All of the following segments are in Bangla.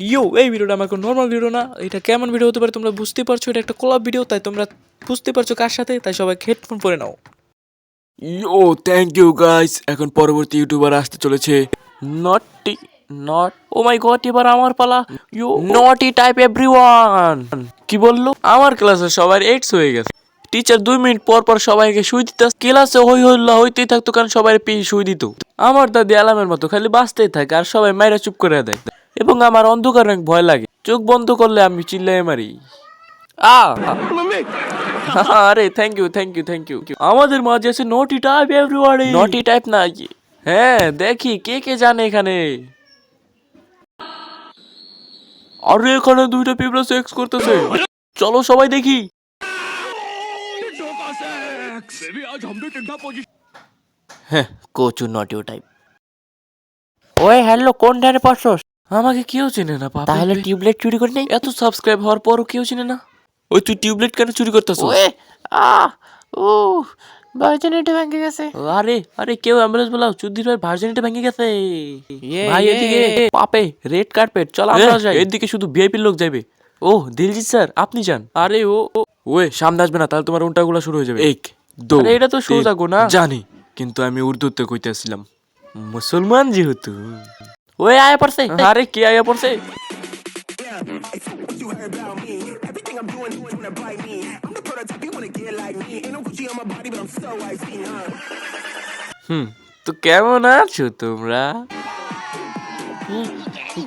ইয়ো, এই ভিডিওটা আমার কোনো নর্মাল ভিডিও না, এটা কেমন ভিডিও হতে পারে তোমরা বুঝতে পারছো। এটা একটা কোলাব ভিডিও, তাই তোমরা বুঝতে পারছো কার সাথে, তাই সবাই হেডফোন পরে নাও। ইও থ্যাংক ইউ গাইস। এখন পরবর্তী ইউটিউবার আসতে চলেছে নটি নট, ও মাই গড, এবার আমার পালা। ইউ নটি টাইপ এভরিওয়ান। কি বললো? আমার ক্লাসে সবার এইডস হয়ে গেছে। টিচার 2 মিনিট পর পর সবাইকে শুই দিত। ক্লাসে হই হল্লা হইতেই থাকতো, কারণ সবাই পেয়ে শুই দিত। আমার দাদি অ্যালার্মের মতো খালি বাঁচতেই থাকে, আর সবাই মাইরা চুপ করে দেয়। এবং আমার অন্ধকার অনেক ভয় লাগে, চোখ বন্ধ করলে আমি চিল্লাই মারি। আরে thank you thank you thank you. আমাদের মাঝে আছে নটি টাইপ এভরিওয়ান। নটি টাইপ না, হ্যাঁ দেখি কে কে জানে এখানে। আরে এখানে দুইটা পিঁপড়া সেক্স করতেছে, চলো সবাই দেখি। হ্যাঁ, কোচু নটিও টাইপ। ওই হ্যালো, কোন ধারে পড়ছস? আমাকে কেউ চেনে না বাবা। তাহলে টিউবলাইট চুরি করে নেই? এত সাবস্ক্রাইব হওয়ার পরও কেউ চেনে না? ওই তুই টিউবলাইট কেন চুরি করতেছস? ওয়ে ও ভার্জিনিটি ভেঙে গেছে। আরে আরে কেউ অ্যাম্বুলেন্স বলাও, চুদির ভাই ভার্জিনিটি ভেঙে গেছে। ভাই এদিকে পাপে রেড কার্পেট, চল আমরা যাই। এদিকে শুধু ভিআইপি লোক যাবে। ও দিলজিৎ স্যার, আপনি যান। আরে ওয়ে সামনে আসবে না, তাহলে তোমার উল্টাগুলো শুরু হয়ে যাবে। এক দো আরে এটা তো সোজা গো না। জানি, কিন্তু আমি উর্দুতে কইতেছিলাম, মুসলমান যেহেতু। ওই আয়া পড়ছে। আরে কে আয়া পড়ছে? তো কেমন আছো তোমরা?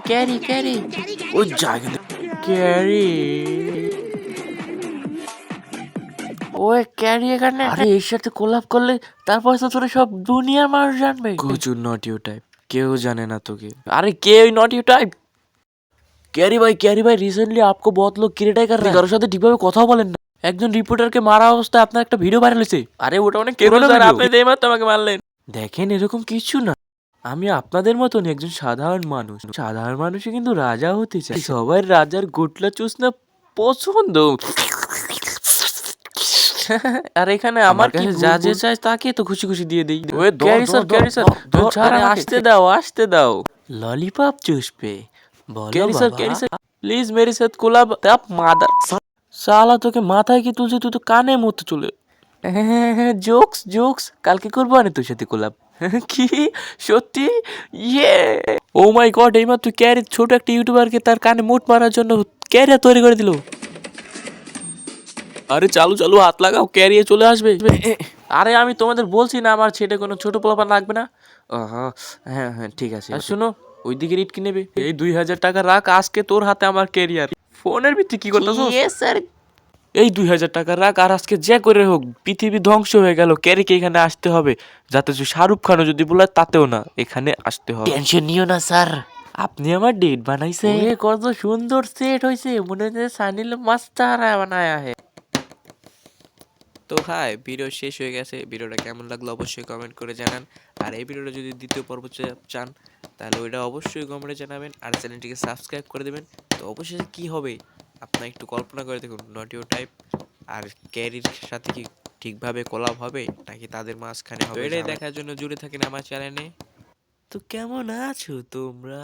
ক্যারি ক্যারি ওই জায়গা ক্যারি, ওই ক্যারি এখানে। আরে এর সাথে কোলাপ করলে তারপর তো তোরা সব দুনিয়ার মানুষ জানবে। কোচু নট ইউ টাইপ, কেউ জানে না তোকে। अरे के नॉट यू टाइप। ক্যারি ভাই রিসেন্টলি আপকো বহুত লোক ক্রিটিসাইজ कर रहे हैं। কারোর সাথে ঠিকভাবে কথা বলেন না। একজন রিপোর্টারকে মারা অবস্থায় আপনার একটা ভিডিও ভাইরাল হয়েছে। আরে ওটা অনেক পুরনো ভিডিও, আপনি যেই মাত্র আমাকে মারলেন। দেখেন এরকম কিছু না, আমি আপনাদের মতন একজন সাধারণ মানুষ। সাধারণ মানুষই কিন্তু রাজা হতে চায়। সবার রাজার গোটলা চুস না পছন্দ। আর এখানে আমার কাছে যা যে চাই তাকে তো খুশি খুশি দিয়ে দেই। ওই ক্যারি স্যার আসতে দাও আসতে দাও। ললিপপ চুষবে বলো ক্যারি স্যার প্লিজ মেরে সাথ কোলাব আপ মাদার। সালা তোকে মাথায় কি তুলছে, তুই তো কানে মতো চলে। জোকস জোকস, কালকে করবো না তোর সাথে কোলাব। কি সত্যি? ইয়ে ও মাই গড, এইমাত্র ক্যারি ছোট একটা ইউটিউবারকে তার কানে মুট মারার জন্য ক্যারিয়ার তৈরি করে দিল। আরে চালু চালু হাত লাগাও, ক্যারিয়ে চলে আসবে। আরে আমি তোমাদের বলছি না আমার ছেলে কোনো ছোট পোলাপান লাগবে না। হ্যাঁ হ্যাঁ ঠিক আছে। আর শোনো, ওইদিকে রিট কি নেবে? এই 2000 টাকা রাখ, আজকে তোর হাতে আমার ক্যারিয়ার। ফোনের ভিত্তি কি করতেছ? স্যার এই 2000 টাকা রাখ, আর আজকে যে করে হোক পৃথিবী ধ্বংস হয়ে গেল, ক্যারিকে এখানে আসতে হবে। যাতে শাহরুখ খানও যদি বলে তাতেও না, এখানে আসতে হবে। টেনশন নিও না স্যার, আপনি আমার ডেট বানাইছে। কত সুন্দর সেট হয়েছে, মনে হচ্ছে সানিল মাস্টার বানায়া হে। তো হাই, ভিডিও শেষ হয়ে গেছে। ভিডিওটা কেমন লাগলো অবশ্যই কমেন্ট করে জানান। আর এই ভিডিওটা যদি দ্বিতীয় পর্ব চান তাহলে ওইটা অবশ্যই কমেন্টে জানাবেন, আর চ্যানেলটিকে সাবস্ক্রাইব করে দেবেন। তো অবশ্যই কি হবে আপনার একটু কল্পনা করে দেখুন, নটিও টাইপ আর ক্যারির সাথে কি ঠিকভাবে কোলাব হবে নাকি তাদের মাঝখানে হবে? এটাই দেখার জন্য জুড়ে থাকেন আমার চ্যানেলে। তো কেমন আছো তোমরা?